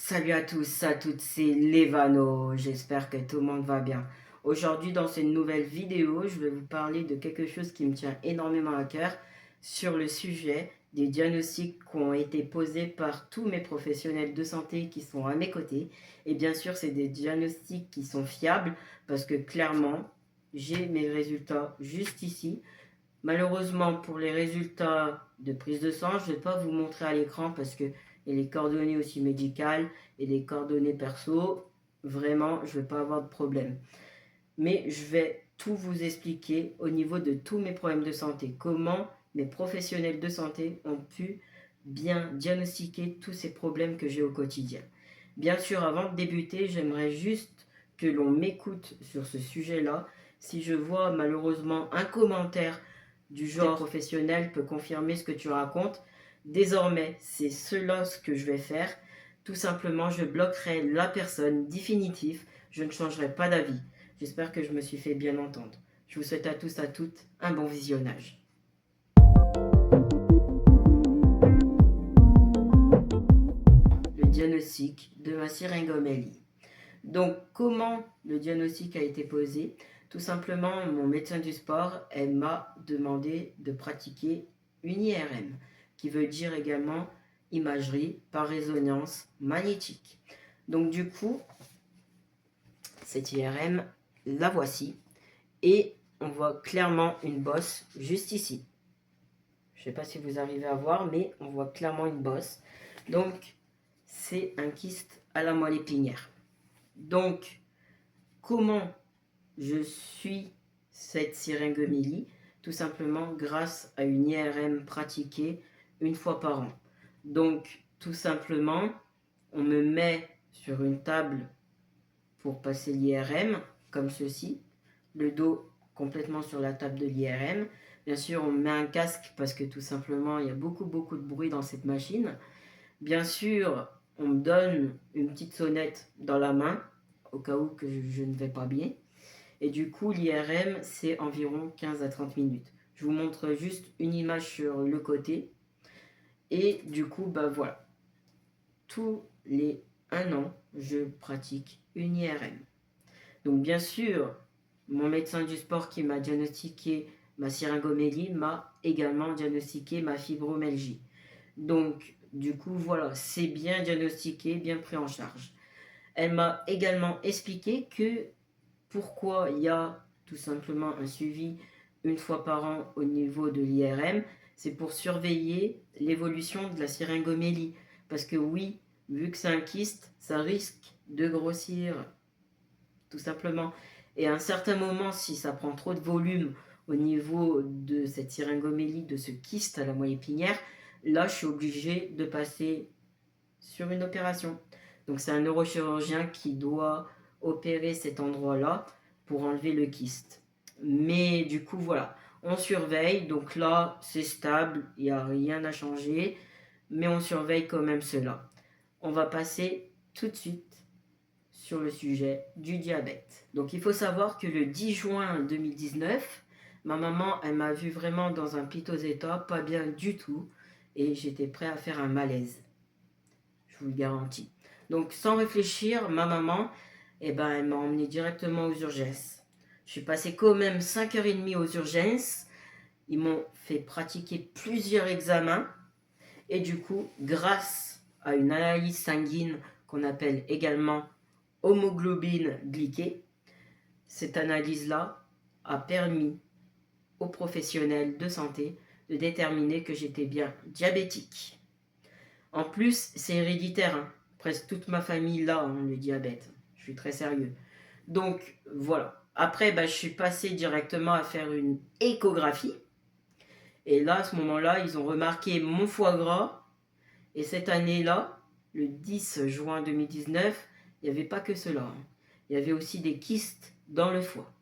Salut à tous, à toutes, c'est Levano, j'espère que tout le monde va bien. Aujourd'hui dans cette nouvelle vidéo, je vais vous parler de quelque chose qui me tient énormément à cœur sur le sujet des diagnostics qui ont été posés par tous mes professionnels de santé qui sont à mes côtés. Et bien sûr, c'est des diagnostics qui sont fiables parce que clairement, j'ai mes résultats juste ici. Malheureusement, pour les résultats de prise de sang, je ne vais pas vous montrer à l'écran parce que il y a les coordonnées aussi médicales et les coordonnées perso. Vraiment, je ne vais pas avoir de problème. Mais je vais tout vous expliquer au niveau de tous mes problèmes de santé. Comment mes professionnels de santé ont pu bien diagnostiquer tous ces problèmes que j'ai au quotidien. Bien sûr, avant de débuter, j'aimerais juste que l'on m'écoute sur ce sujet-là. Si je vois malheureusement un commentaire du genre professionnel peut confirmer ce que tu racontes, désormais, c'est cela ce que je vais faire. Tout simplement, je bloquerai la personne définitive. Je ne changerai pas d'avis. J'espère que je me suis fait bien entendre. Je vous souhaite à tous, à toutes, un bon visionnage. Le diagnostic de ma syringomélie. Donc, comment le diagnostic a été posé? Tout simplement, mon médecin du sport, elle m'a demandé de pratiquer une IRM, qui veut dire également imagerie par résonance magnétique. Donc, du coup, cette IRM, la voici. Et on voit clairement une bosse juste ici. Je ne sais pas si vous arrivez à voir, mais on voit clairement une bosse. Donc, c'est un kyste à la moelle épinière. Donc, comment je suis cette syringomélie? Tout simplement grâce à une IRM pratiquée une fois par an. Donc, tout simplement, on me met sur une table pour passer l'IRM, comme ceci, le dos complètement sur la table de l'IRM. Bien sûr, on met un casque parce que tout simplement, il y a beaucoup de bruit dans cette machine. Bien sûr, on me donne une petite sonnette dans la main, au cas où que je ne vais pas bien. Et du coup, l'IRM, c'est environ 15 à 30 minutes. Je vous montre juste une image sur le côté. Et du coup, bah voilà. Tous les 1 an, je pratique une IRM. Donc bien sûr, mon médecin du sport qui m'a diagnostiqué ma syringomélie m'a également diagnostiqué ma fibromyalgie. Donc du coup, voilà, c'est bien diagnostiqué, bien pris en charge. Elle m'a également expliqué que pourquoi il y a tout simplement un suivi une fois par an au niveau de l'IRM, c'est pour surveiller l'évolution de la syringomélie. Parce que oui, vu que c'est un kyste, ça risque de grossir, tout simplement. Et à un certain moment, si ça prend trop de volume au niveau de cette syringomélie, de ce kyste à la moelle épinière, là, je suis obligé de passer sur une opération. Donc c'est un neurochirurgien qui doit opérer cet endroit-là pour enlever le kyste. Mais du coup, voilà, on surveille. Donc là, c'est stable, il n'y a rien à changer. Mais on surveille quand même cela. On va passer tout de suite sur le sujet du diabète. Donc il faut savoir que le 10 juin 2019, ma maman, elle m'a vu vraiment dans un piteux état, pas bien du tout, et j'étais prêt à faire un malaise. Je vous le garantis. Donc sans réfléchir, ma maman, eh ben, elle m'a emmené directement aux urgences. Je suis passé quand même 5h30 aux urgences. Ils m'ont fait pratiquer plusieurs examens. Et du coup, grâce à une analyse sanguine qu'on appelle également homoglobine glyquée, cette analyse-là a permis aux professionnels de santé de déterminer que j'étais bien diabétique. En plus, c'est héréditaire, hein. Presque toute ma famille l'a, hein, le diabète. Je suis très sérieux. Donc voilà. Après, je suis passé directement à faire une échographie. Et là, à ce moment-là, ils ont remarqué mon foie gras. Et cette année-là, le 10 juin 2019, il n'y avait pas que cela, hein. Il y avait aussi des kystes dans le foie.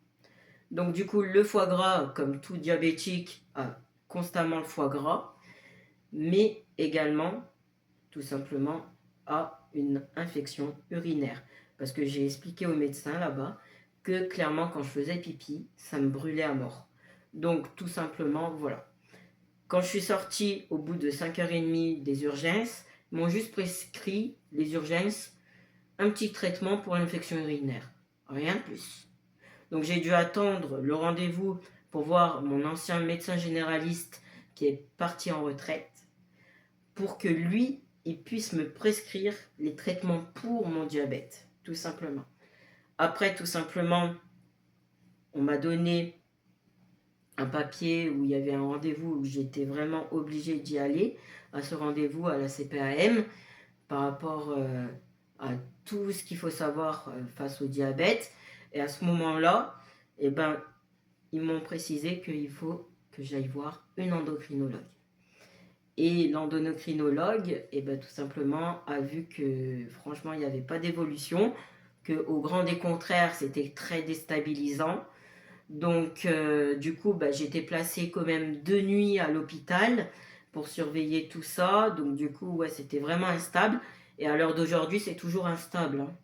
Donc du coup, le foie gras, comme tout diabétique, a constamment le foie gras, mais également, tout simplement, a une infection urinaire. Parce que j'ai expliqué au médecin là-bas que clairement, quand je faisais pipi, ça me brûlait à mort. Donc tout simplement, voilà. Quand je suis sorti au bout de 5h30 des urgences, ils m'ont juste prescrit les urgences un petit traitement pour l'infection urinaire. Rien de plus. Donc j'ai dû attendre le rendez-vous pour voir mon ancien médecin généraliste qui est parti en retraite pour que lui, il puisse me prescrire les traitements pour mon diabète, tout simplement. Après, tout simplement, on m'a donné un papier où il y avait un rendez-vous où j'étais vraiment obligée d'y aller, à ce rendez-vous à la CPAM, par rapport à tout ce qu'il faut savoir face au diabète. Et à ce moment-là, eh ben, ils m'ont précisé qu'il faut que j'aille voir une endocrinologue. Et l'endocrinologue, eh ben, tout simplement, a vu que franchement, il n'y avait pas d'évolution, qu'au grand des contraires, c'était très déstabilisant. Donc, du coup, bah, j'étais placée quand même 2 nuits à l'hôpital pour surveiller tout ça. Donc, du coup, ouais, c'était vraiment instable. Et à l'heure d'aujourd'hui, c'est toujours instable, hein.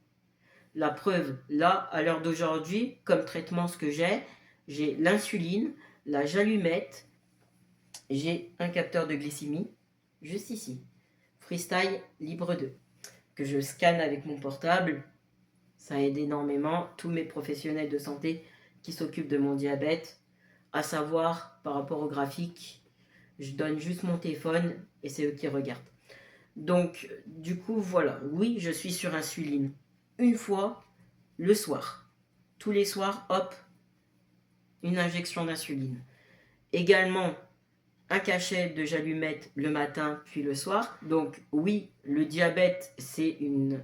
La preuve, là, à l'heure d'aujourd'hui, comme traitement, ce que j'ai l'insuline, la jalumette, j'ai un capteur de glycémie, juste ici, Freestyle Libre 2, que je scanne avec mon portable. Ça aide énormément tous mes professionnels de santé qui s'occupent de mon diabète, à savoir par rapport au graphique, je donne juste mon téléphone et c'est eux qui regardent. Donc, du coup, voilà, oui, je suis sur insuline. Une fois, le soir. Tous les soirs, hop, une injection d'insuline. Également, un cachet de jalumette le matin puis le soir. Donc oui, le diabète, c'est une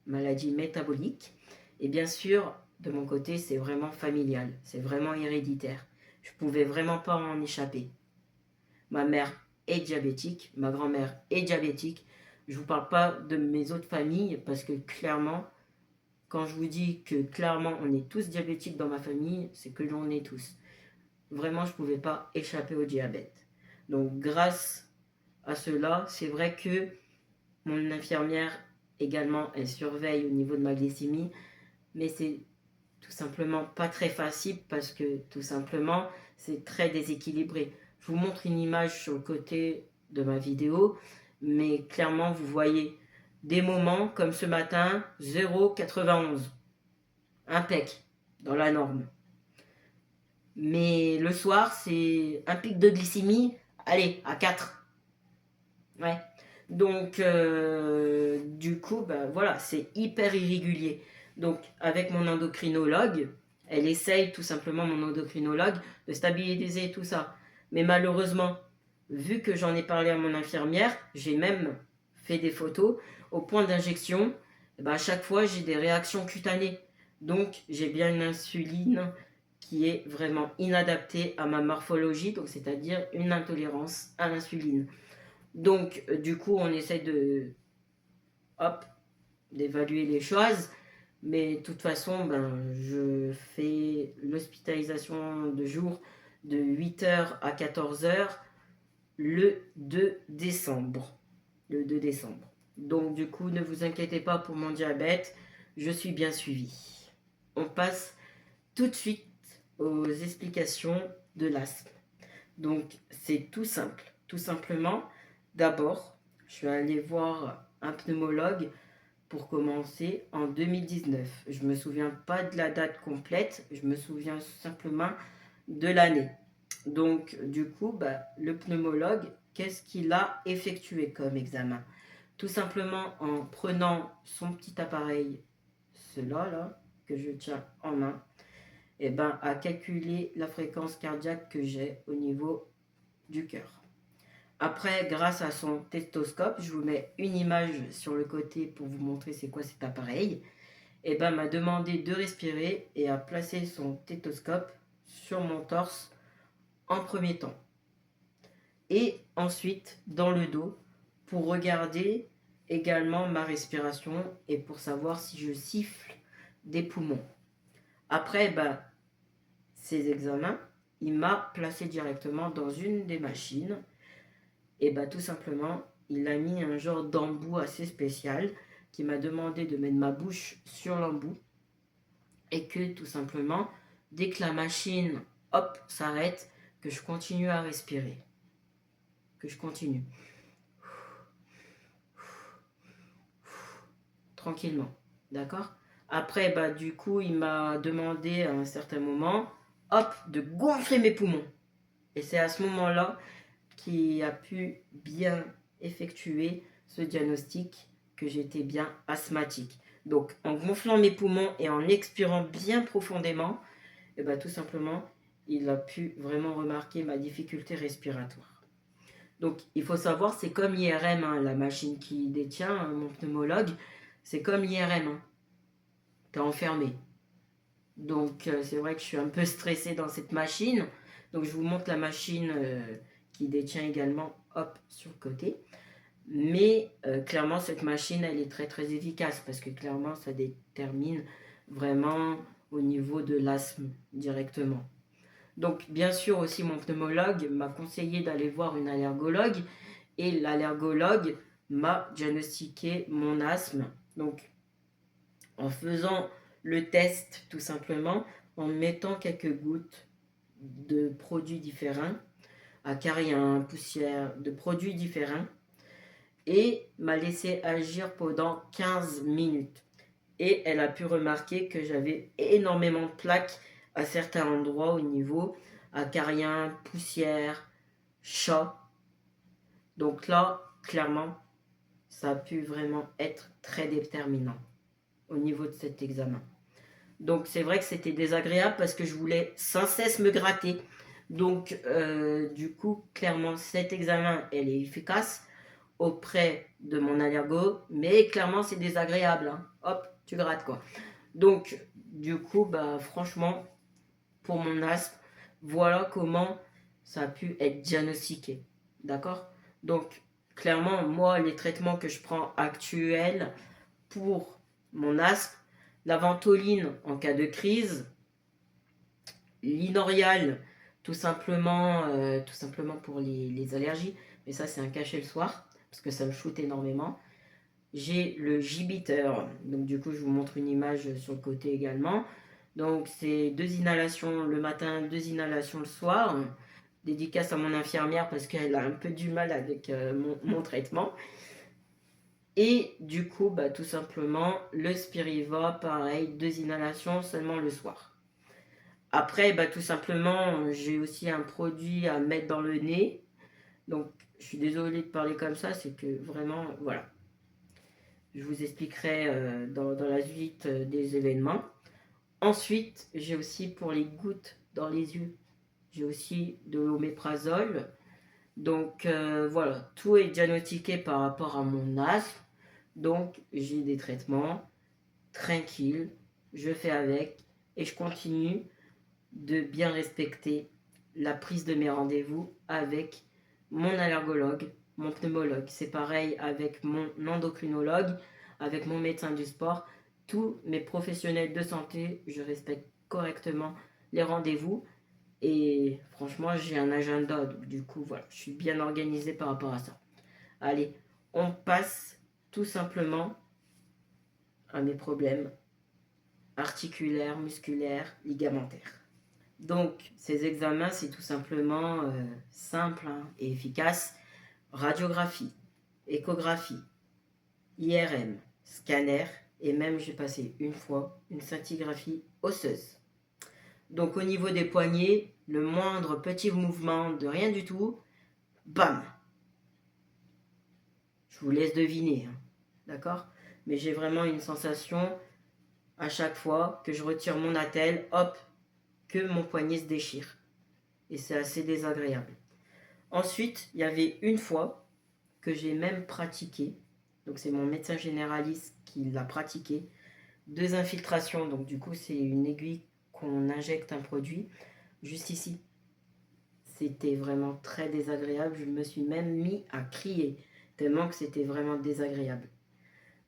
maladie métabolique. Et bien sûr, de mon côté, c'est vraiment familial, c'est vraiment héréditaire. Je ne pouvais vraiment pas en échapper. Ma mère est diabétique, ma grand-mère est diabétique. Je ne vous parle pas de mes autres familles parce que clairement, quand je vous dis que clairement on est tous diabétiques dans ma famille, c'est que l'on est tous. Vraiment, je ne pouvais pas échapper au diabète. Donc grâce à cela, c'est vrai que mon infirmière également, elle surveille au niveau de ma glycémie, mais c'est tout simplement pas très facile parce que tout simplement c'est très déséquilibré. Je vous montre une image sur le côté de ma vidéo, mais clairement vous voyez des moments comme ce matin, 0,91, impec, dans la norme. Mais le soir, c'est un pic de glycémie, allez, à 4. Ouais. Donc, du coup, ben, voilà, c'est hyper irrégulier. Donc, avec mon endocrinologue, elle essaye tout simplement, mon endocrinologue, de stabiliser tout ça. Mais malheureusement, vu que j'en ai parlé à mon infirmière, j'ai même fait des photos, au point d'injection, ben, à chaque fois, j'ai des réactions cutanées. Donc, j'ai bien une insuline qui est vraiment inadaptée à ma morphologie, donc c'est-à-dire une intolérance à l'insuline. Donc, du coup, on essaie hop, d'évaluer les choses. Mais de toute façon, ben, je fais l'hospitalisation de jour de 8h à 14h le 2 décembre. Le 2 décembre. Donc, du coup, ne vous inquiétez pas pour mon diabète. Je suis bien suivi. On passe tout de suite aux explications de l'asthme. Donc, c'est tout simple. Tout simplement, d'abord, je suis allée voir un pneumologue pour commencer en 2019. Je ne me souviens pas de la date complète, je me souviens simplement de l'année. Donc, du coup, bah, le pneumologue, qu'est-ce qu'il a effectué comme examen? Tout simplement en prenant son petit appareil, celui-là, là, que je tiens en main, et ben, à calculer la fréquence cardiaque que j'ai au niveau du cœur. Après, grâce à son stéthoscope, je vous mets une image sur le côté pour vous montrer c'est quoi cet appareil. Et ben, m'a demandé de respirer et a placé son stéthoscope sur mon torse en premier temps. Et ensuite dans le dos pour regarder également ma respiration et pour savoir si je siffle des poumons. Après, ben, ces examens, il m'a placé directement dans une des machines. Et bah tout simplement, il a mis un genre d'embout assez spécial qui m'a demandé de mettre ma bouche sur l'embout et que tout simplement, dès que la machine, hop, s'arrête, que je continue à respirer. Que je continue. Tranquillement. D'accord? Après, bah, du coup, il m'a demandé à un certain moment, hop, de gonfler mes poumons. Et c'est à ce moment-là qu'il a pu bien effectuer ce diagnostic que j'étais bien asthmatique. Donc, en gonflant mes poumons et en expirant bien profondément, et bah, tout simplement, il a pu vraiment remarquer ma difficulté respiratoire. Donc, il faut savoir, c'est comme l'IRM, hein, la machine qui détient, hein, mon pneumologue, c'est comme l'IRM, hein. T'es enfermé. Donc, c'est vrai que je suis un peu stressée dans cette machine. Donc, je vous montre la machine qui détient également, hop, sur le côté. Mais clairement, cette machine, elle est très très efficace parce que clairement, ça détermine vraiment au niveau de l'asthme directement. Donc, bien sûr, aussi, mon pneumologue m'a conseillé d'aller voir une allergologue et l'allergologue m'a diagnostiqué mon asthme. Donc, en faisant le test, tout simplement, en mettant quelques gouttes de produits différents, acarien, poussière, de produits différents, et m'a laissé agir pendant 15 minutes. Et elle a pu remarquer que j'avais énormément de plaques à certains endroits au niveau acarien, poussière, chat. Donc là, clairement, ça a pu vraiment être très déterminant au niveau de cet examen. Donc c'est vrai que c'était désagréable parce que je voulais sans cesse me gratter. Donc du coup, clairement, cet examen, elle est efficace auprès de mon allergo, mais clairement c'est désagréable, hein. Hop, tu grattes quoi. Donc du coup, bah franchement, pour mon asthme, voilà comment ça a pu être diagnostiqué. D'accord? Donc clairement, moi, les traitements que je prends actuels pour mon asthme, la ventoline en cas de crise, l'inorial tout simplement pour les allergies, mais ça c'est un cachet le soir parce que ça me shoot énormément. J'ai le Gibiteur, donc du coup je vous montre une image sur le côté également. Donc c'est 2 inhalations le matin, 2 inhalations le soir. Dédicace à mon infirmière parce qu'elle a un peu du mal avec mon traitement. Et du coup, bah, tout simplement, le Spiriva, pareil, 2 inhalations seulement le soir. Après, bah, tout simplement, j'ai aussi un produit à mettre dans le nez. Donc, je suis désolée de parler comme ça, c'est que vraiment, voilà. Je vous expliquerai dans la suite des événements. Ensuite, j'ai aussi pour les gouttes dans les yeux, j'ai aussi de l'oméprazole. Donc, voilà, tout est diagnostiqué par rapport à mon asthme. Donc, j'ai des traitements tranquilles, je fais avec et je continue de bien respecter la prise de mes rendez-vous avec mon allergologue, mon pneumologue. C'est pareil avec mon endocrinologue, avec mon médecin du sport. Tous mes professionnels de santé, je respecte correctement les rendez-vous. Et franchement, j'ai un agenda. Donc du coup, voilà, je suis bien organisé par rapport à ça. Allez, on passe tout simplement à mes problèmes articulaires, musculaires, ligamentaires. Donc, ces examens, c'est tout simplement simple, hein, et efficace. Radiographie, échographie, IRM, scanner, et même j'ai passé une fois une scintigraphie osseuse. Donc, au niveau des poignets, le moindre petit mouvement de rien du tout, bam! Je vous laisse deviner, hein, d'accord? Mais j'ai vraiment une sensation à chaque fois que je retire mon attelle, hop, que mon poignet se déchire. Et c'est assez désagréable. Ensuite, il y avait une fois que j'ai même pratiqué, donc c'est mon médecin généraliste qui l'a pratiqué, 2 infiltrations, donc du coup c'est une aiguille qu'on injecte un produit juste ici. C'était vraiment très désagréable, je me suis même mis à crier, tellement que c'était vraiment désagréable.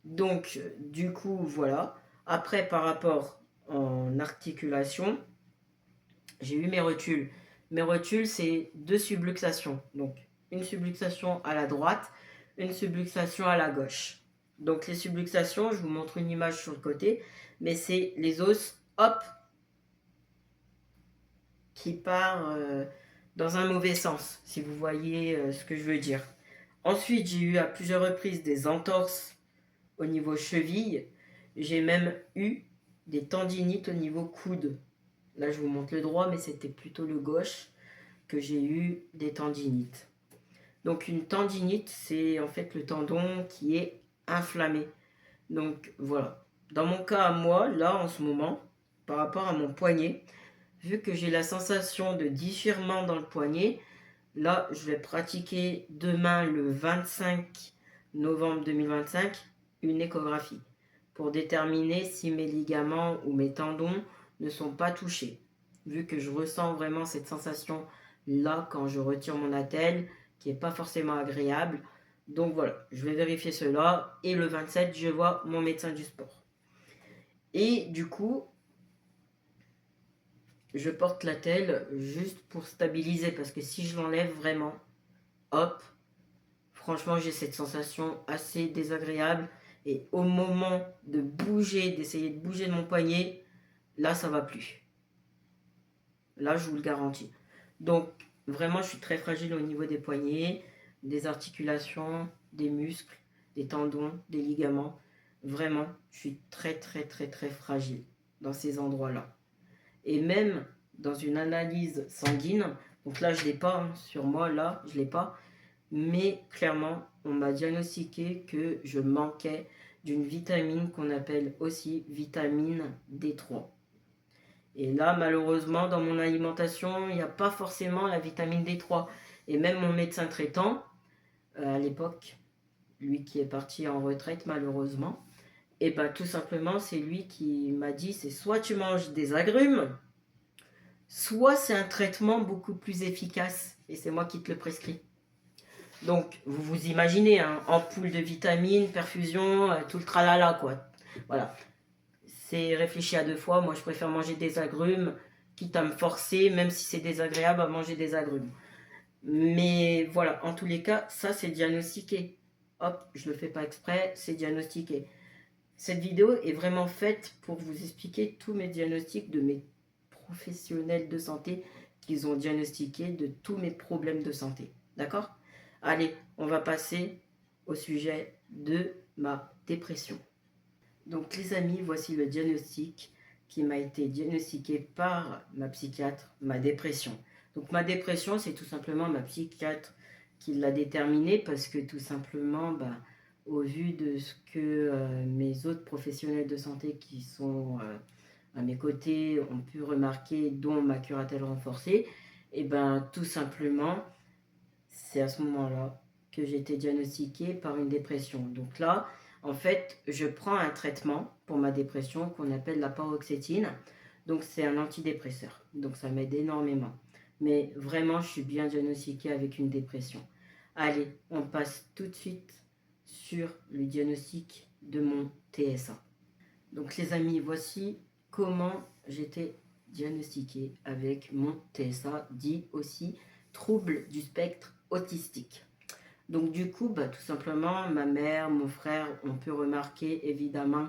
Donc du coup voilà, après par rapport en articulation, j'ai eu mes rotules. Mes rotules, c'est 2 subluxations. Donc, une subluxation à la droite, une subluxation à la gauche. Donc, les subluxations, je vous montre une image sur le côté, mais c'est les os, hop, qui part dans un mauvais sens, si vous voyez ce que je veux dire. Ensuite, j'ai eu à plusieurs reprises des entorses au niveau cheville. J'ai même eu des tendinites au niveau coude. Là, je vous montre le droit, mais c'était plutôt le gauche que j'ai eu des tendinites. Donc une tendinite, c'est en fait le tendon qui est inflammé. Donc voilà. Dans mon cas à moi, là en ce moment, par rapport à mon poignet, vu que j'ai la sensation de déchirement dans le poignet, là je vais pratiquer demain le 25 novembre 2025 une échographie pour déterminer si mes ligaments ou mes tendons ne sont pas touchés. Vu que je ressens vraiment cette sensation là quand je retire mon attelle, qui n'est pas forcément agréable. Donc voilà, je vais vérifier cela et le 27, je vois mon médecin du sport. Et du coup, je porte l'attelle juste pour stabiliser parce que si je l'enlève vraiment, hop, franchement, j'ai cette sensation assez désagréable et au moment de bouger, d'essayer de bouger de mon poignet, là, ça va plus. Là, je vous le garantis. Donc, vraiment, je suis très fragile au niveau des poignets, des articulations, des muscles, des tendons, des ligaments. Vraiment, je suis très, très, très, très fragile dans ces endroits-là. Et même dans une analyse sanguine, donc là, je ne l'ai pas hein, sur moi, là, je ne l'ai pas. Mais clairement, on m'a diagnostiqué que je manquais d'une vitamine qu'on appelle aussi vitamine D3. Et là, malheureusement, dans mon alimentation, il n'y a pas forcément la vitamine D3. Et même mon médecin traitant, à l'époque, lui qui est parti en retraite malheureusement, et bien tout simplement, c'est lui qui m'a dit, c'est soit tu manges des agrumes, soit c'est un traitement beaucoup plus efficace. Et c'est moi qui te le prescris. Donc, vous vous imaginez, hein, ampoule de vitamines, perfusion, tout le tralala, quoi. Voilà. C'est réfléchi à deux fois. Moi, je préfère manger des agrumes, quitte à me forcer, même si c'est désagréable, à manger des agrumes. Mais voilà, en tous les cas, ça, c'est diagnostiqué. Hop, je le fais pas exprès, c'est diagnostiqué. Cette vidéo est vraiment faite pour vous expliquer tous mes diagnostics de mes professionnels de santé qu'ils ont diagnostiqué de tous mes problèmes de santé. D'accord? Allez, on va passer au sujet de ma dépression. Donc les amis, voici le diagnostic qui m'a été diagnostiqué par ma psychiatre, ma dépression. Donc ma dépression, c'est tout simplement ma psychiatre qui l'a déterminée parce que tout simplement, au vu de ce que mes autres professionnels de santé qui sont à mes côtés ont pu remarquer, dont ma curatelle renforcée, et tout simplement, c'est à ce moment-là que j'ai été diagnostiquée par une dépression. Donc là, en fait, je prends un traitement pour ma dépression qu'on appelle la paroxétine. Donc c'est un antidépresseur. Donc ça m'aide énormément. Mais vraiment, je suis bien diagnostiquée avec une dépression. Allez, on passe tout de suite sur le diagnostic de mon TSA. Donc les amis, voici comment j'étais diagnostiquée avec mon TSA, dit aussi trouble du spectre autistique. Donc du coup, tout simplement, ma mère, mon frère ont pu remarquer évidemment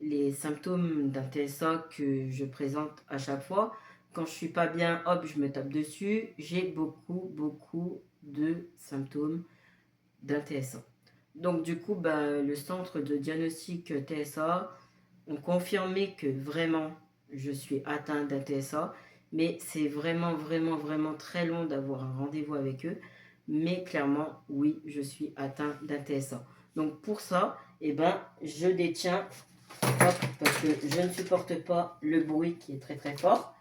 les symptômes d'un TSA que je présente à chaque fois. Quand je suis pas bien, hop, je me tape dessus. J'ai beaucoup de symptômes d'un TSA. Donc du coup, le centre de diagnostic TSA ont confirmé que vraiment je suis atteinte d'un TSA, mais c'est vraiment très long d'avoir un rendez-vous avec eux. Mais clairement, oui, je suis atteint d'un TSA. Donc pour ça, je détiens, parce que je ne supporte pas le bruit qui est très fort,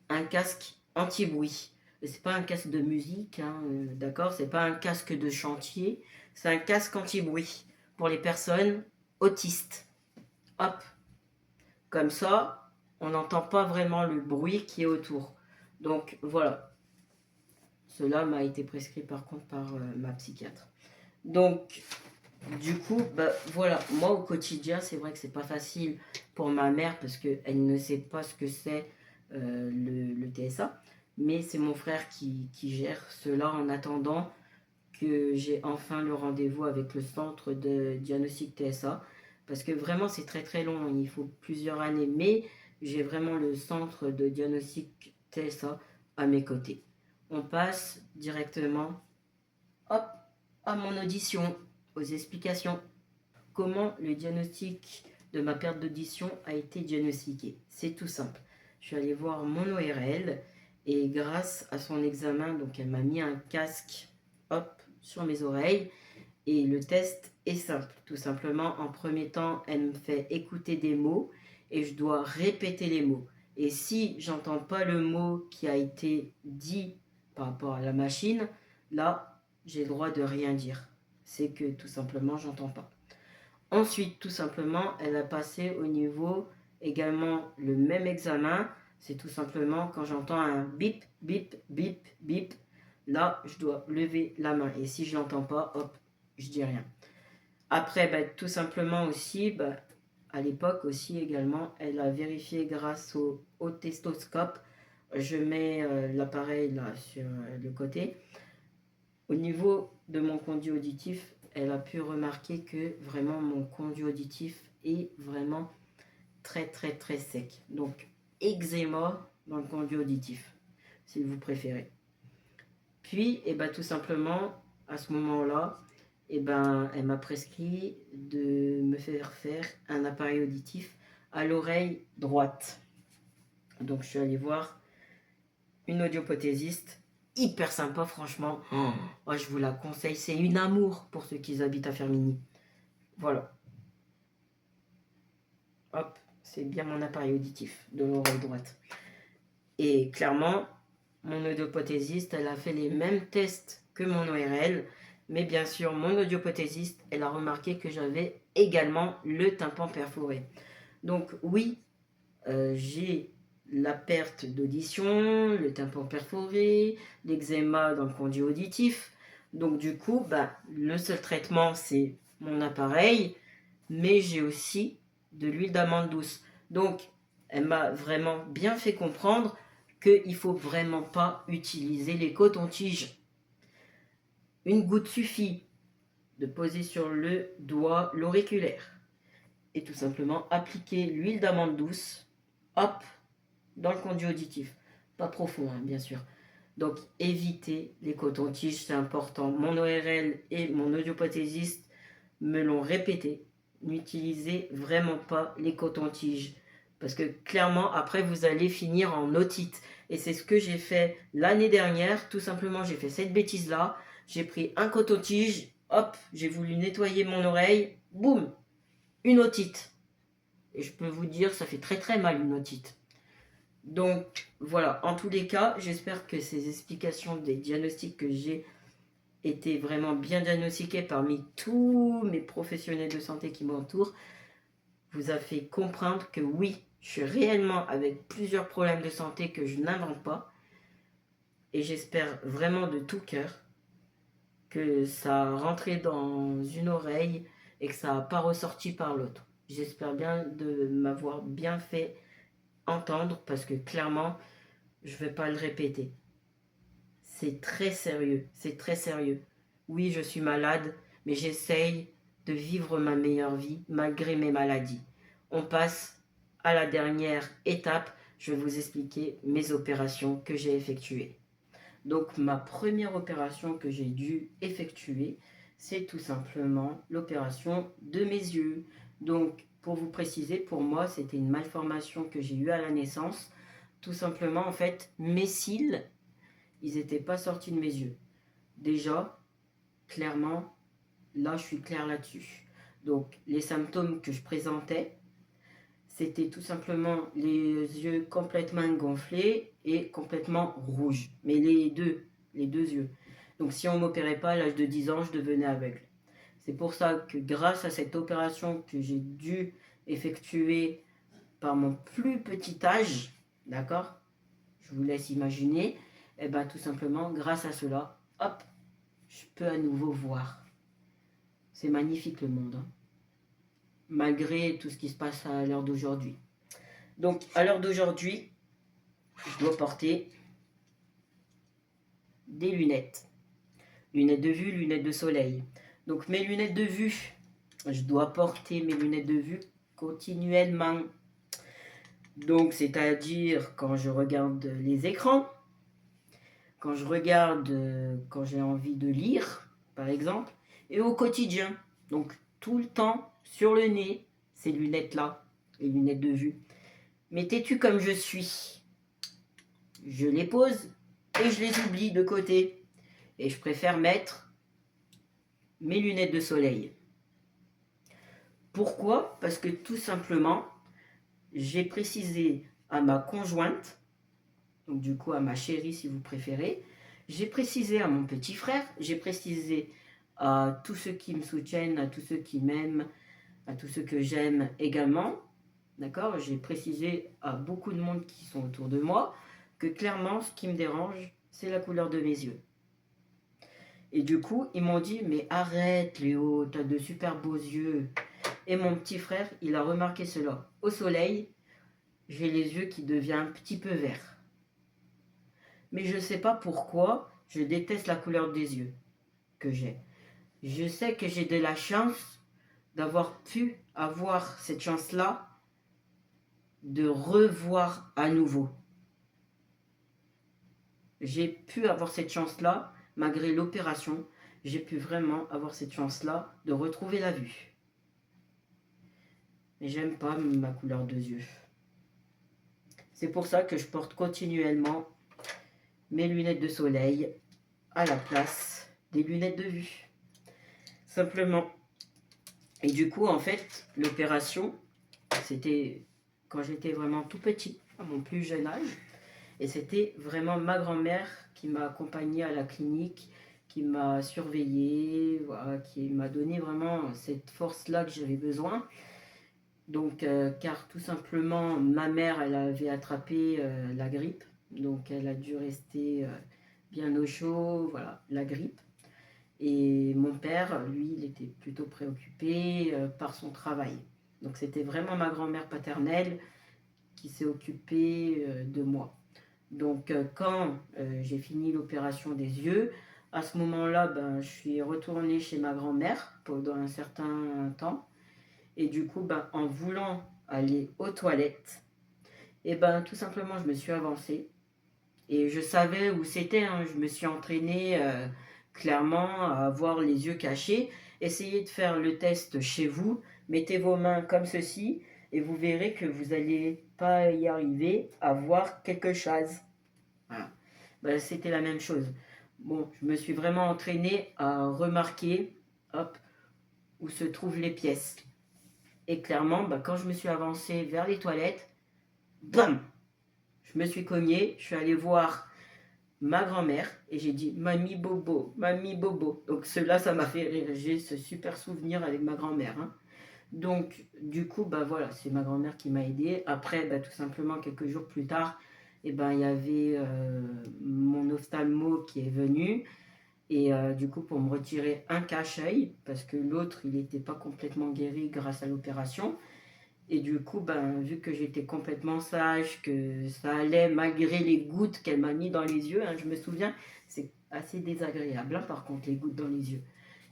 un casque anti-bruit. C'est pas un casque de musique, hein, d'accord? C'est pas un casque de chantier, c'est un casque anti-bruit pour les personnes autistes. Hop, comme ça, on n'entend pas vraiment le bruit qui est autour. Donc voilà, cela m'a été prescrit par contre par ma psychiatre. Donc du coup, voilà, moi au quotidien, c'est vrai que c'est pas facile pour ma mère parce qu'elle ne sait pas ce que c'est le TSA. Mais c'est mon frère qui gère cela en attendant que j'ai enfin le rendez-vous avec le centre de diagnostic TSA. Parce que vraiment, c'est très long, il faut plusieurs années. Mais j'ai vraiment le centre de diagnostic TSA à mes côtés. On passe directement, hop, à mon audition, aux explications. Comment le diagnostic de ma perte d'audition a été diagnostiquée. C'est tout simple. Je suis allée voir mon ORL et grâce à son examen, donc elle m'a mis un casque, hop, sur mes oreilles. Et le test est simple. Tout simplement, en premier temps, elle me fait écouter des mots et je dois répéter les mots. Et si j'entends pas le mot qui a été dit par rapport à la machine, là, j'ai le droit de rien dire. C'est que tout simplement, j'entends pas. Ensuite, tout simplement, elle a passé au niveau également le même examen. C'est tout simplement quand j'entends un bip, bip, bip, bip, là, je dois lever la main. Et si je l'entends pas, hop, je dis rien. Après, tout simplement aussi, à l'époque aussi également, elle a vérifié grâce au testoscope. Je mets l'appareil là sur le côté. Au niveau de mon conduit auditif, elle a pu remarquer que vraiment mon conduit auditif est vraiment très très très sec. Donc eczéma dans le conduit auditif, si vous préférez. Puis, tout simplement, à ce moment-là, elle m'a prescrit de me faire un appareil auditif à l'oreille droite. Donc, je suis allé voir une audioprothésiste, hyper sympa, franchement. Oh, je vous la conseille, c'est une amour pour ceux qui habitent à Firminy. Voilà. Hop, c'est bien mon appareil auditif de l'oreille droite. Et clairement, mon audioprothésiste, elle a fait les mêmes tests que mon ORL. Mais bien sûr, mon audioprothésiste, elle a remarqué que j'avais également le tympan perforé. Donc oui, j'ai la perte d'audition, le tympan perforé, l'eczéma dans le conduit auditif. Donc du coup, le seul traitement, c'est mon appareil, mais j'ai aussi de l'huile d'amande douce. Donc, elle m'a vraiment bien fait comprendre qu'il ne faut vraiment pas utiliser les cotons-tiges. Une goutte suffit de poser sur le doigt l'auriculaire et tout simplement appliquer l'huile d'amande douce, hop, dans le conduit auditif. Pas profond, hein, bien sûr. Donc, évitez les cotons-tiges, c'est important. Mon ORL et mon audioprothésiste me l'ont répété. N'utilisez vraiment pas les cotons-tiges. Parce que clairement, après, vous allez finir en otite. Et c'est ce que j'ai fait l'année dernière. Tout simplement, j'ai fait cette bêtise-là. J'ai pris un coton-tige, hop, j'ai voulu nettoyer mon oreille, boum, une otite. Et je peux vous dire, ça fait très très mal une otite. Donc voilà, en tous les cas, j'espère que ces explications des diagnostics que j'ai été vraiment bien diagnostiquées parmi tous mes professionnels de santé qui m'entourent vous a fait comprendre que oui, je suis réellement avec plusieurs problèmes de santé que je n'invente pas. Et j'espère vraiment de tout cœur que ça a rentré dans une oreille et que ça n'a pas ressorti par l'autre. J'espère bien de m'avoir bien fait entendre parce que clairement, je ne vais pas le répéter. C'est très sérieux, c'est très sérieux. Oui, je suis malade, mais j'essaye de vivre ma meilleure vie malgré mes maladies. On passe à la dernière étape. Je vais vous expliquer mes opérations que j'ai effectuées. Donc ma première opération que j'ai dû effectuer, c'est tout simplement l'opération de mes yeux. Donc pour vous préciser, pour moi, c'était une malformation que j'ai eue à la naissance. Tout simplement, en fait, mes cils, ils n'étaient pas sortis de mes yeux. Déjà, clairement, là, je suis clair là-dessus. Donc les symptômes que je présentais, c'était tout simplement les yeux complètement gonflés et complètement rouges. Mais les deux yeux. Donc si on ne m'opérait pas à l'âge de 10 ans, je devenais aveugle. C'est pour ça que grâce à cette opération que j'ai dû effectuer par mon plus petit âge, d'accord, je vous laisse imaginer, et tout simplement, grâce à cela, hop, je peux à nouveau voir. C'est magnifique le monde, hein, malgré tout ce qui se passe à l'heure d'aujourd'hui. Donc, à l'heure d'aujourd'hui, je dois porter des lunettes. Lunettes de vue, lunettes de soleil. Donc, mes lunettes de vue, je dois porter mes lunettes de vue continuellement. Donc, c'est-à-dire quand je regarde les écrans, quand je regarde, quand j'ai envie de lire, par exemple, et au quotidien. Donc, tout le temps sur le nez, ces lunettes-là, les lunettes de vue. Mais têtu comme je suis, je les pose et je les oublie de côté. Et je préfère mettre mes lunettes de soleil. Pourquoi? Parce que tout simplement, j'ai précisé à ma conjointe, donc du coup à ma chérie si vous préférez, j'ai précisé à mon petit frère, j'ai précisé à tous ceux qui me soutiennent, à tous ceux qui m'aiment, à tous ceux que j'aime également, d'accord? J'ai précisé à beaucoup de monde qui sont autour de moi que clairement ce qui me dérange, c'est la couleur de mes yeux. Et du coup, ils m'ont dit, mais arrête Léo, t'as de super beaux yeux. Et mon petit frère, il a remarqué cela. Au soleil, j'ai les yeux qui deviennent un petit peu verts. Mais je ne sais pas pourquoi, je déteste la couleur des yeux que j'ai. Je sais que j'ai de la chance d'avoir pu avoir cette chance-là de revoir à nouveau. J'ai pu avoir cette chance-là, malgré l'opération, j'ai pu vraiment avoir cette chance-là de retrouver la vue. Mais j'aime pas ma couleur de yeux. C'est pour ça que je porte continuellement mes lunettes de soleil à la place des lunettes de vue. Simplement. Et du coup, en fait, l'opération, c'était quand j'étais vraiment tout petit, à mon plus jeune âge. Et c'était vraiment ma grand-mère qui m'a accompagné à la clinique, qui m'a surveillé, voilà, qui m'a donné vraiment cette force-là que j'avais besoin. Donc, car tout simplement, ma mère, elle avait attrapé la grippe. Donc, elle a dû rester bien au chaud, voilà, la grippe. Et mon père, lui, il était plutôt préoccupé par son travail. Donc, c'était vraiment ma grand-mère paternelle qui s'est occupée de moi. Donc, quand j'ai fini l'opération des yeux, à ce moment-là, ben, je suis retournée chez ma grand-mère pendant un certain temps. Et du coup, ben, en voulant aller aux toilettes, et ben, tout simplement, je me suis avancée. Et je savais où c'était, hein. Je me suis entraînée clairement à avoir les yeux cachés. Essayez de faire le test chez vous. Mettez vos mains comme ceci et vous verrez que vous n'allez pas y arriver à voir quelque chose. Voilà. Ben, c'était la même chose. Bon, je me suis vraiment entraînée à remarquer, hop, où se trouvent les pièces. Et clairement, ben, quand je me suis avancée vers les toilettes, bam, je me suis cognée, je suis allée voir ma grand-mère et j'ai dit mamie bobo, mamie bobo. Donc cela, ça m'a fait rire. J'ai ce super souvenir avec ma grand-mère, hein. Donc du coup, bah voilà, c'est ma grand-mère qui m'a aidé. Après, bah, tout simplement quelques jours plus tard, et ben il y avait mon ophtalmo qui est venu et du coup pour me retirer un cache-œil parce que l'autre il n'était pas complètement guéri grâce à l'opération. Et du coup, ben, vu que j'étais complètement sage, que ça allait malgré les gouttes qu'elle m'a mis dans les yeux, hein, je me souviens, c'est assez désagréable, hein, par contre, les gouttes dans les yeux.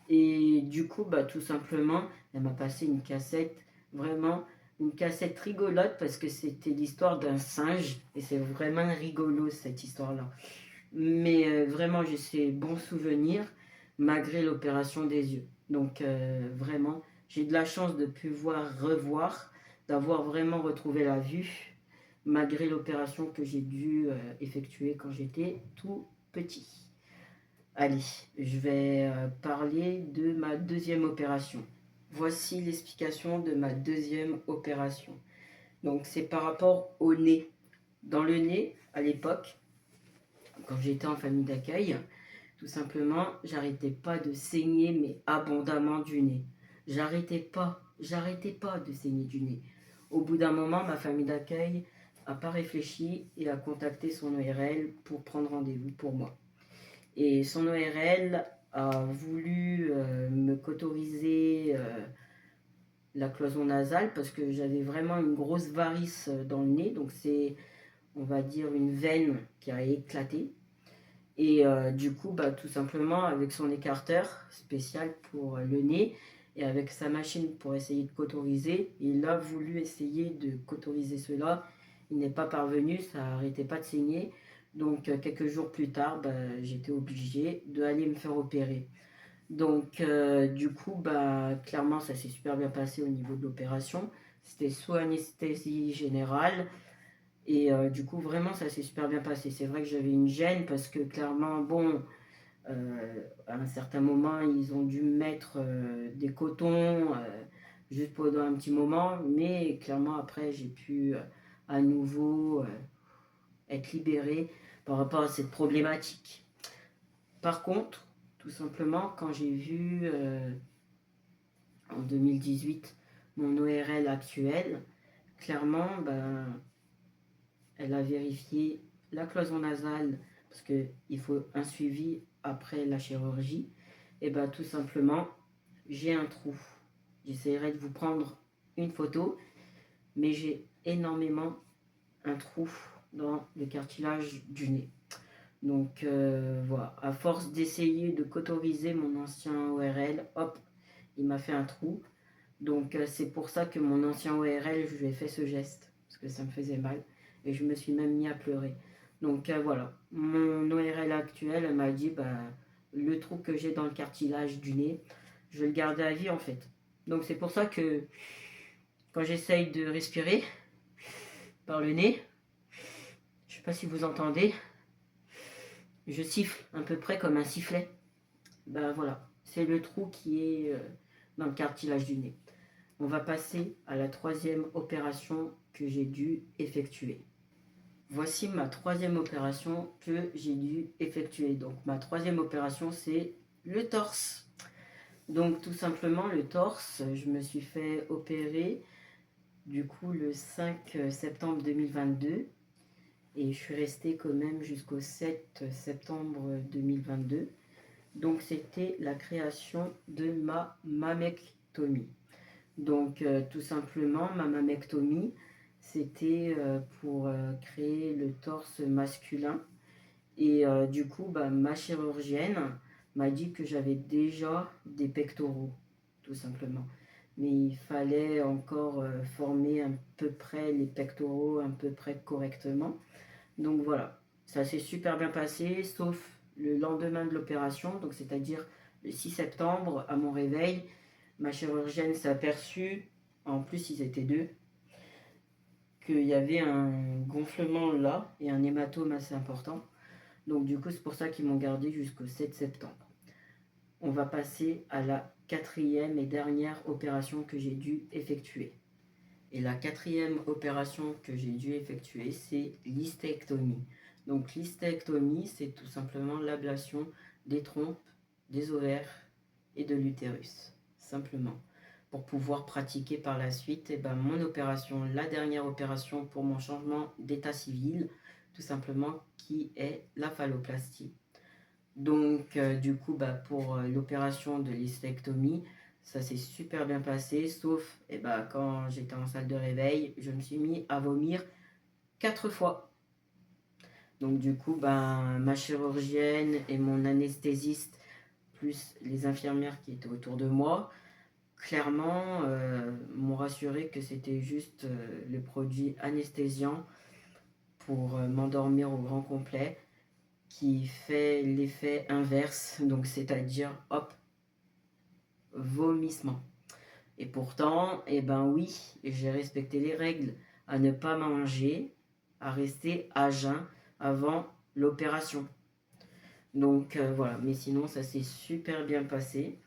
Et du coup, bah, tout simplement, elle m'a passé une cassette, vraiment une cassette rigolote, parce que c'était l'histoire d'un singe, et c'est vraiment rigolo cette histoire-là. Mais vraiment, j'ai ces bons souvenirs, malgré l'opération des yeux. Donc vraiment, j'ai de la chance de pouvoir revoir, d'avoir vraiment retrouvé la vue, malgré l'opération que j'ai dû effectuer quand j'étais tout petit. Allez, je vais parler de ma deuxième opération. Voici l'explication de ma deuxième opération. Donc c'est par rapport au nez. Dans le nez, à l'époque, quand j'étais en famille d'accueil, tout simplement, j'arrêtais pas de saigner, mais abondamment du nez. J'arrêtais pas de saigner du nez. Au bout d'un moment, ma famille d'accueil n'a pas réfléchi et a contacté son ORL pour prendre rendez-vous pour moi. Et son ORL a voulu me cauteriser la cloison nasale parce que j'avais vraiment une grosse varice dans le nez. Donc c'est, on va dire, une veine qui a éclaté. Et du coup, bah, tout simplement, avec son écarteur spécial pour le nez et avec sa machine pour essayer de cauteriser, il a voulu essayer de cauteriser cela. Il n'est pas parvenu, ça n'arrêtait pas de saigner. Donc, quelques jours plus tard, bah, j'étais obligée d'aller me faire opérer. Donc, du coup, bah, clairement, ça s'est super bien passé au niveau de l'opération. C'était sous anesthésie générale. Et du coup, vraiment, ça s'est super bien passé. C'est vrai que j'avais une gêne parce que clairement, bon, à un certain moment, ils ont dû me mettre des cotons juste pendant un petit moment. Mais clairement, après, j'ai pu à nouveau être libérée par rapport à cette problématique. Par contre, tout simplement, quand j'ai vu en 2018 mon ORL actuel, clairement, ben, elle a vérifié la cloison nasale parce qu'il faut un suivi après la chirurgie. Et ben, tout simplement, j'ai un trou. J'essaierai de vous prendre une photo, mais j'ai énormément un trou dans le cartilage du nez. Donc voilà, à force d'essayer de cauteriser mon ancien ORL, hop, il m'a fait un trou. Donc c'est pour ça que mon ancien ORL, je lui ai fait ce geste, parce que ça me faisait mal. Et je me suis même mis à pleurer. Donc voilà, mon ORL actuel, elle m'a dit, bah, le trou que j'ai dans le cartilage du nez, je vais le garder à vie en fait. Donc c'est pour ça que quand j'essaye de respirer par le nez, je ne sais pas si vous entendez, je siffle à peu près comme un sifflet. Ben voilà, c'est le trou qui est dans le cartilage du nez. On va passer à la troisième opération que j'ai dû effectuer. Voici ma troisième opération que j'ai dû effectuer. Donc ma troisième opération, c'est le torse. Donc tout simplement le torse, je me suis fait opérer du coup le 5 septembre 2022 et je suis restée quand même jusqu'au 7 septembre 2022. Donc c'était la création de ma mammectomie. Donc tout simplement, ma mammectomie, c'était pour créer le torse masculin. Et du coup, bah, ma chirurgienne m'a dit que j'avais déjà des pectoraux, tout simplement. Mais il fallait encore former à peu près les pectoraux, à peu près correctement. Donc voilà, ça s'est super bien passé, sauf le lendemain de l'opération, donc c'est-à-dire le 6 septembre, à mon réveil, ma chirurgienne s'est aperçue, en plus ils étaient deux, qu'il y avait un gonflement là et un hématome assez important. Donc du coup, c'est pour ça qu'ils m'ont gardé jusqu'au 7 septembre. On va passer à la quatrième et dernière opération que j'ai dû effectuer. Et la quatrième opération que j'ai dû effectuer, c'est l'hystérectomie. Donc l'hystérectomie, c'est tout simplement l'ablation des trompes, des ovaires et de l'utérus. Simplement. Pour pouvoir pratiquer par la suite mon opération, la dernière opération pour mon changement d'état civil, tout simplement, qui est la phalloplastie. Donc du coup, pour l'opération de l'hystérectomie, ça s'est super bien passé, sauf quand j'étais en salle de réveil, je me suis mis à vomir 4 fois. Donc du coup, ma chirurgienne et mon anesthésiste, plus les infirmières qui étaient autour de moi, clairement m'ont rassuré que c'était juste le produit anesthésiant pour m'endormir au grand complet, qui fait l'effet inverse, donc c'est-à-dire hop, vomissement. Et pourtant, oui, j'ai respecté les règles, à ne pas manger, à rester à jeun avant l'opération. Donc voilà, mais sinon ça s'est super bien passé.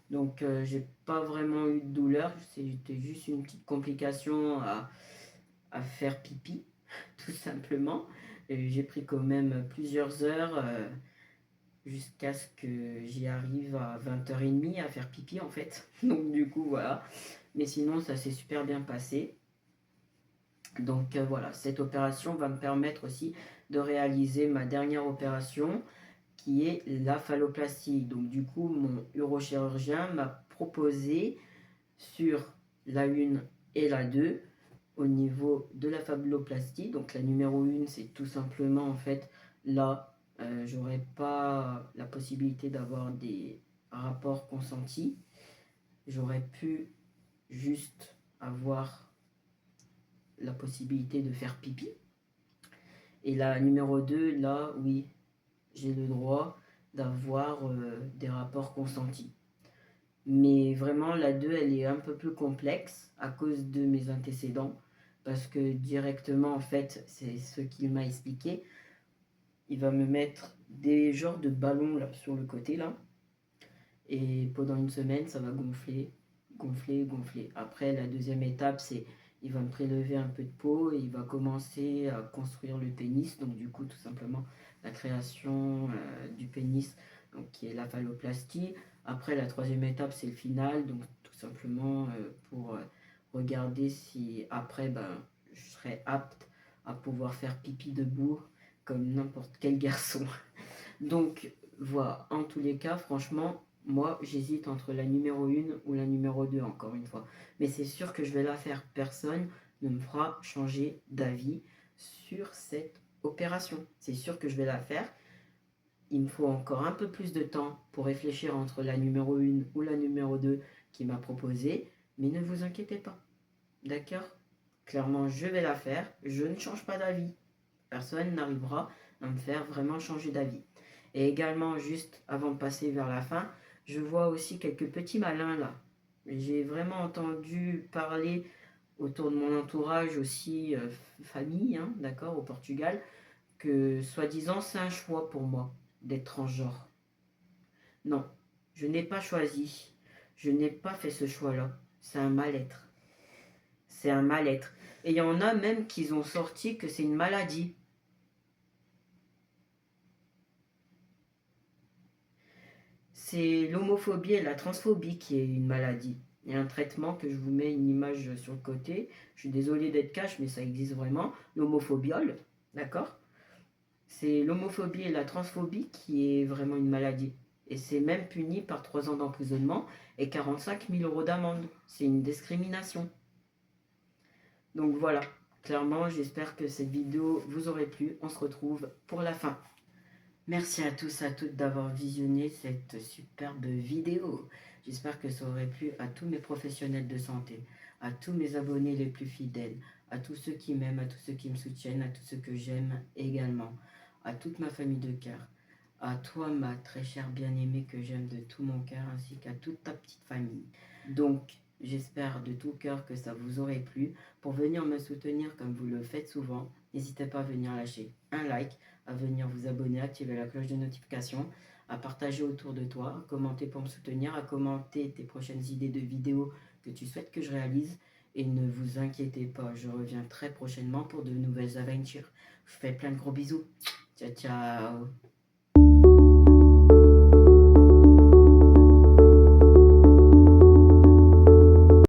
Donc j'ai pas vraiment eu de douleur, c'était juste une petite complication à faire pipi, tout simplement. J'ai pris quand même plusieurs heures jusqu'à ce que j'y arrive à 20h30 à faire pipi en fait. Donc du coup voilà. Mais sinon ça s'est super bien passé. Donc voilà, cette opération va me permettre aussi de réaliser ma dernière opération qui est la phalloplastie. Donc du coup mon urochirurgien m'a proposé sur la 1 et la 2 au niveau de la phalloplastie. Donc la numéro 1 c'est tout simplement en fait là j'aurais pas la possibilité d'avoir des rapports consentis. J'aurais pu juste avoir la possibilité de faire pipi. Et la numéro 2, là, oui, j'ai le droit d'avoir des rapports consentis. Mais vraiment, la 2, elle est un peu plus complexe à cause de mes antécédents. Parce que directement, en fait, c'est ce qu'il m'a expliqué. Il va me mettre des genres de ballons là, sur le côté, là. Et pendant une semaine, ça va gonfler, gonfler, gonfler. Après, la deuxième étape, c'est il va me prélever un peu de peau et il va commencer à construire le pénis. Donc du coup, tout simplement, la création du pénis, donc, qui est la phalloplastie. Après, la troisième étape, c'est le final. Donc tout simplement pour regarder si après, ben, je serai apte à pouvoir faire pipi debout comme n'importe quel garçon. Donc voilà, en tous les cas, franchement, moi, j'hésite entre la numéro 1 ou la numéro 2, encore une fois. Mais c'est sûr que je vais la faire. Personne ne me fera changer d'avis sur cette opération. C'est sûr que je vais la faire. Il me faut encore un peu plus de temps pour réfléchir entre la numéro 1 ou la numéro 2 qui m'a proposé. Mais ne vous inquiétez pas. D'accord? Clairement, je vais la faire. Je ne change pas d'avis. Personne n'arrivera à me faire vraiment changer d'avis. Et également, juste avant de passer vers la fin, je vois aussi quelques petits malins là. J'ai vraiment entendu parler autour de mon entourage aussi, famille, hein, d'accord, au Portugal, que soi-disant c'est un choix pour moi d'être transgenre. Non, je n'ai pas choisi. Je n'ai pas fait ce choix-là. C'est un mal-être. C'est un mal-être. Et il y en a même qui ont sorti que c'est une maladie. C'est l'homophobie et la transphobie qui est une maladie. Il y a un traitement que je vous mets une image sur le côté. Je suis désolé d'être cash, mais ça existe vraiment. L'homophobiole, d'accord? C'est l'homophobie et la transphobie qui est vraiment une maladie. Et c'est même puni par 3 ans d'emprisonnement et 45 000 euros d'amende. C'est une discrimination. Donc voilà, clairement, j'espère que cette vidéo vous aurait plu. On se retrouve pour la fin. Merci à tous, à toutes d'avoir visionné cette superbe vidéo. J'espère que ça aurait plu à tous mes professionnels de santé, à tous mes abonnés les plus fidèles, à tous ceux qui m'aiment, à tous ceux qui me soutiennent, à tous ceux que j'aime également, à toute ma famille de cœur, à toi ma très chère bien-aimée que j'aime de tout mon cœur, ainsi qu'à toute ta petite famille. Donc, j'espère de tout cœur que ça vous aurait plu. Pour venir me soutenir comme vous le faites souvent, n'hésitez pas à venir lâcher un like, à venir vous abonner, activer la cloche de notification, à partager autour de toi, à commenter pour me soutenir, à commenter tes prochaines idées de vidéos que tu souhaites que je réalise. Et ne vous inquiétez pas, je reviens très prochainement pour de nouvelles aventures. Je vous fais plein de gros bisous. Ciao, ciao.